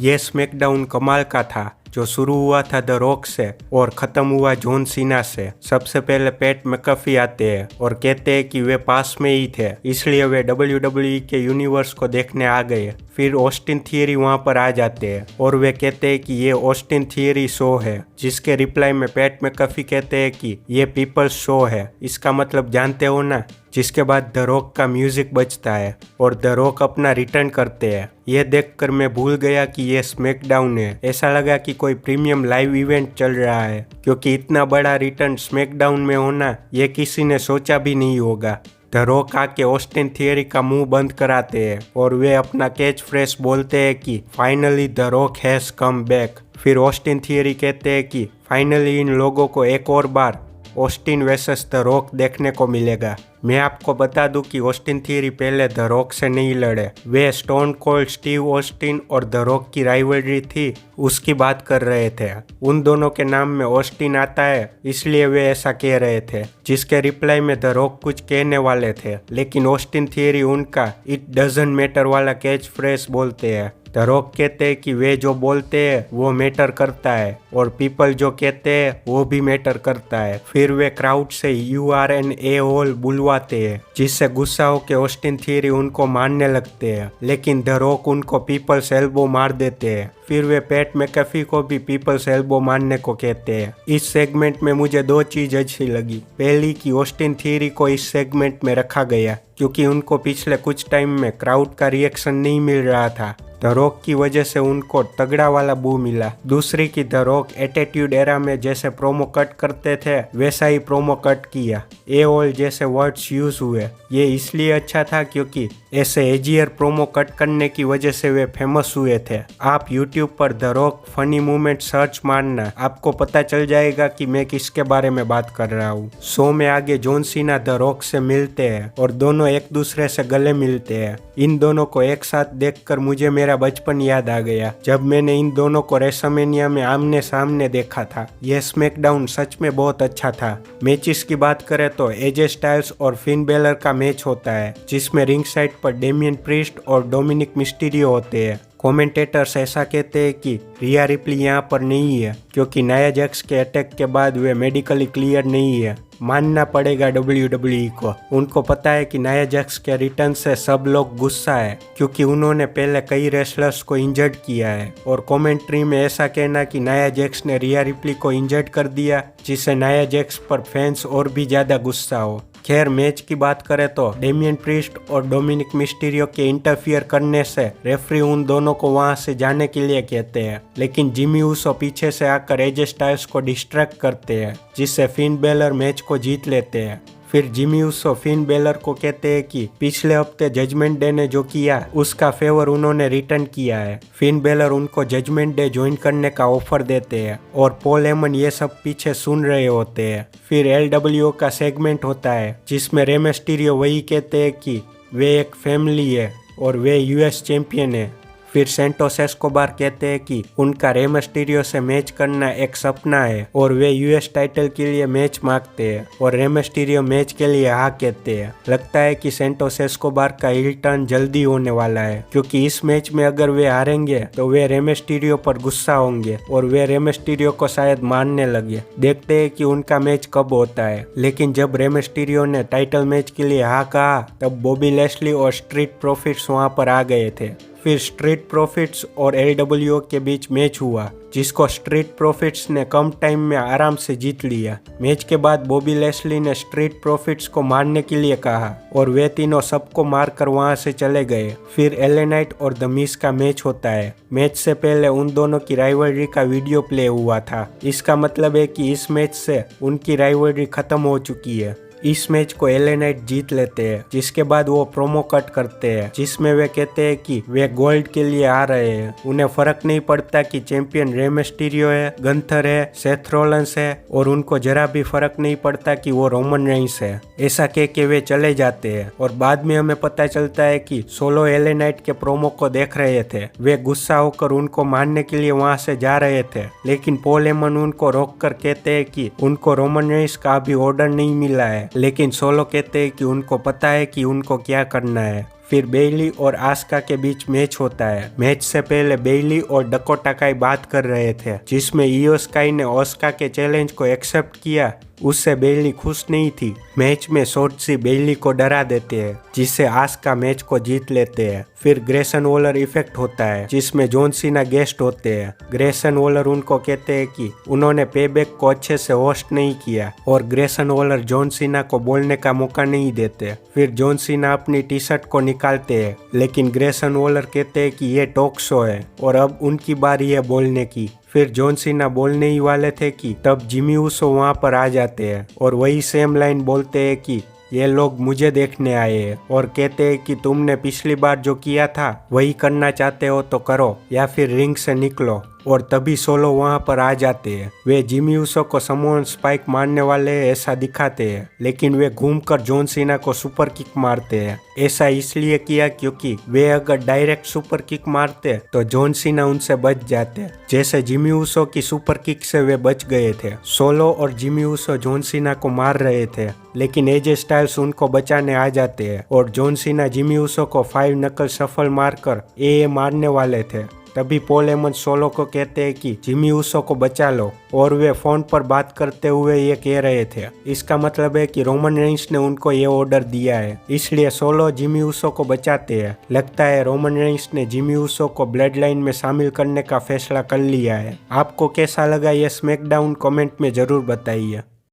ये स्मैकडाउन कमाल का था, जो शुरू हुआ था द रॉक से और ख़त्म हुआ जॉन सीना से। सबसे पहले पैट मैकअफी आते हैं और कहते हैं कि वे पास में ही थे, इसलिए वे WWE के यूनिवर्स को देखने आ गए। फिर ऑस्टिन थियरी वहाँ पर आ जाते हैं और वे कहते हैं कि ये ऑस्टिन थियरी शो है, जिसके रिप्लाई में पैट मैकअफी कहते हैं कि ये पीपल्स शो है। इसका मतलब जानते हो ना। जिसके बाद द रॉक का म्यूजिक बजता है और द रॉक अपना रिटर्न करते हैं। ये देखकर मैं भूल गया कि ये स्मैकडाउन है। ऐसा लगा कि कोई प्रीमियम लाइव इवेंट चल रहा है, क्योंकि इतना बड़ा रिटर्न स्मैकडाउन में होना ये किसी ने सोचा भी नहीं होगा। द रॉक आके ऑस्टिन थियरी का मुंह बंद कराते हैं और वे अपना कैच फ्रेज बोलते हैं कि finally the rock has come back. फिर ऑस्टिन थियरी कहते हैं कि फाइनली इन लोगों को एक और बार ऑस्टिन वर्सेस द रॉक देखने को मिलेगा। मैं आपको बता दूं कि ऑस्टिन थियरी पहले द रॉक से नहीं लड़े, वे स्टोन कोल्ड स्टीव ऑस्टिन और द रॉक की राइवलरी थी उसकी बात कर रहे थे। उन दोनों के नाम में ऑस्टिन आता है, इसलिए वे ऐसा कह रहे थे। जिसके रिप्लाई में द रॉक कुछ कहने वाले थे, लेकिन ऑस्टिन थियरी उनका इट डजंट मैटर वाला कैच फ्रेज बोलते हैं। द रॉक कहते हैं कि वे जो बोलते हैं वो मैटर करता है और पीपल जो कहते हैं वो भी मैटर करता है। फिर वे क्राउड से you are an A hole बुलवाते हैं, जिससे गुस्सा होकर ऑस्टिन थियरी उनको मारने लगते हैं, लेकिन द रॉक उनको पीपल्स एल्बो मार देते हैं। फिर वे पैट मैकअफी को भी पीपल्स एल्बो मारने को कहते हैं। इस सेगमेंट में मुझे दो चीज अच्छी लगी। पहली कि ऑस्टिन थियरी को इस सेगमेंट में रखा गया क्योंकि उनको पिछले कुछ टाइम में क्राउड का रिएक्शन नहीं मिल रहा था। द रॉक की वजह से उनको तगड़ा वाला बू मिला। दूसरी की द रॉक एटीट्यूड एरा में जैसे प्रोमो कट करते थे वैसा ही प्रोमो कट किया। ए ऑल जैसे वर्ड्स यूज हुए। ये इसलिए अच्छा था क्योंकि ऐसे एजियर प्रोमो कट करने की वजह से वे फेमस हुए थे। आप YouTube पर the rock funny movement search मारना, आपको पता चल जाएगा कि मैं किसके बारे में बात कर रहा हूँ। शो में आगे जॉन सीना द रॉक से मिलते हैं और दोनों एक दूसरे से गले मिलते हैं। इन दोनों को एक साथ देखकर मुझे मेरा बचपन याद आ गया, जब मैंने इन दोनों को रेसलमेनिया में आमने सामने देखा था। यह स्मैकडाउन सच में बहुत अच्छा था। मैचेस की बात करें तो एजे स्टाइल्स और फिन बेलर का मैच होता है, जिसमें रिंग साइड पर डेमियन प्रीस्ट और डोमिनिक मिस्टीरियो होते हैं। कमेंटेटर्स ऐसा कहते हैं कि रिया रिप्ली यहाँ पर नहीं है क्योंकि नाया जैक्स के अटैक के बाद वे मेडिकली क्लियर नहीं है। मानना पड़ेगा WWE को, उनको पता है कि नाया जैक्स के रिटर्न से सब लोग गुस्सा है क्योंकि उन्होंने पहले कई रेसलर्स को इंजर्ड किया है। और कमेंट्री में ऐसा कहना कि नाया जैक्स ने रिया रिप्ली को इंजर्ड कर दिया, जिससे नाया जैक्स पर फैंस और भी ज्यादा गुस्सा हो। खैर, मैच की बात करें तो डेमियन प्रीस्ट और डोमिनिक मिस्टीरियो के इंटरफियर करने से रेफरी उन दोनों को वहां से जाने के लिए कहते हैं, लेकिन जिमी ऊसो पीछे से आकर एजे स्टाइल्स को डिस्ट्रैक्ट करते हैं, जिससे फिन बेलर मैच को जीत लेते हैं। फिर जिमी ऊसो फिन बेलर को कहते हैं कि पिछले हफ्ते जजमेंट डे ने जो किया उसका फेवर उन्होंने रिटर्न किया है। फिन बेलर उनको जजमेंट डे ज्वाइन करने का ऑफर देते हैं और पॉल हेमन ये सब पीछे सुन रहे होते हैं। फिर LWO का सेगमेंट होता है जिसमें रे मिस्टीरियो वही कहते हैं कि वे एक फैमिली है और वे US चैंपियन है। फिर सेंटोस एस्कोबार कहते हैं कि उनका रे मिस्टीरियो से मैच करना एक सपना है और वे US टाइटल के लिए मैच मांगते हैं और रे मिस्टीरियो मैच के लिए हाँ कहते हैं। लगता है कि सेंटोस एस्कोबार का हिल टर्न जल्दी होने वाला है क्योंकि इस मैच में अगर वे हारेंगे तो वे रे मिस्टीरियो पर गुस्सा होंगे और वे रे मिस्टीरियो को शायद मारने लगे। देखते हैं कि उनका मैच कब होता है। लेकिन जब रे मिस्टीरियो ने टाइटल मैच के लिए हाँ कहा तब बॉबी लेस्ली और स्ट्रीट प्रॉफिट्स वहां पर आ गए थे। फिर स्ट्रीट प्रॉफिट्स और LWO के बीच मैच हुआ, जिसको स्ट्रीट प्रॉफिट्स ने कम टाइम में आराम से जीत लिया। मैच के बाद बॉबी लेस्ली ने स्ट्रीट प्रॉफिट्स को मारने के लिए कहा और वे तीनों सबको मारकर वहां से चले गए। फिर LA नाइट और द मिस का मैच होता है। मैच से पहले उन दोनों की राइवलरी का वीडियो प्ले हुआ था। इसका मतलब है कि इस मैच से उनकी राइवलरी खत्म हो चुकी है। इस मैच को LA नाइट जीत लेते हैं, जिसके बाद वो प्रोमो कट करते हैं जिसमें वे कहते हैं कि वे गोल्ड के लिए आ रहे हैं। उन्हें फर्क नहीं पड़ता कि चैंपियन रे मिस्टीरियो है, गंथर है, सेथ रोलिंस है और उनको जरा भी फर्क नहीं पड़ता कि वो रोमन रेंस है। ऐसा कह के वे चले जाते हैं और बाद में हमें पता चलता है कि सोलो LA नाइट के प्रोमो को देख रहे थे। वे गुस्सा होकर उनको मारने के लिए वहां से जा रहे थे, लेकिन पॉल हेमन उनको रोककर कहते हैं कि उनको रोमन रेंस का अभी ऑर्डर नहीं मिला है। लेकिन सोलो कहते हैं कि उनको पता है कि उनको क्या करना है। फिर बेइली और आस्का के बीच मैच होता है। मैच से पहले बेइली और डकोटा काई बात कर रहे थे, जिसमें इयो स्काई ने ओस्का के चैलेंज को एक्सेप्ट किया। उससे बेइली खुश नहीं थी। मैच में शॉर्ट्सी बेइली को डरा देते हैं, जिससे आस्का मैच को जीत लेते हैं। फिर ग्रेसन वॉलर इफेक्ट होता है, जिसमें जॉन सीना गेस्ट होते हैं। ग्रेसन वॉलर उनको कहते हैं कि उन्होंने पेबैक को अच्छे से होस्ट नहीं किया, और ग्रेसन वॉलर जॉन सीना को बोलने का मौका नहीं देते। फिर जॉन सीना अपनी टी शर्ट को निकालते हैं, लेकिन ग्रेसन वॉलर कहते हैं कि ये टॉक शो है और अब उनकी बारी है बोलने की। फिर जॉन सीना बोलने ही वाले थे कि तब जिमी ऊसो वहां पर आ जाते हैं और वही सेम लाइन बोलते हैं कि ये लोग मुझे देखने आए हैं, और कहते हैं कि तुमने पिछली बार जो किया था वही करना चाहते हो तो करो या फिर रिंग से निकलो। और तभी सोलो वहां पर आ जाते हैं। वे जिमी ऊसो को समोन स्पाइक मारने वाले ऐसा दिखाते हैं, लेकिन वे घूमकर जॉन सीना को सुपर किक मारते हैं। ऐसा इसलिए किया क्योंकि वे अगर डायरेक्ट सुपर किक मारते तो जॉन सीना उनसे बच जाते, जैसे जिमी ऊसो की सुपर किक से वे बच गए थे। सोलो और जिमी ऊसो जॉन सीना को मार रहे थे, लेकिन एजे स्टाइल्स उनको बचाने आ जाते हैं और जॉन सीना जिमी ऊसो को 5 नकल सफल मारकर ए मारने वाले थे। तभी पॉल हेमन सोलो को कहते हैं कि जिमी ऊसो को बचा लो, और वे फोन पर बात करते हुए ये कह रहे थे। इसका मतलब है कि रोमन रेंस ने उनको ये ऑर्डर दिया है, इसलिए सोलो जिमी ऊसो को बचाते हैं। लगता है रोमन रेंस ने जिमी ऊसो को ब्लड लाइन में शामिल करने का फैसला कर लिया है। आपको कैसा लगा ये स्मैकडाउन कमेंट में जरूर बताइए।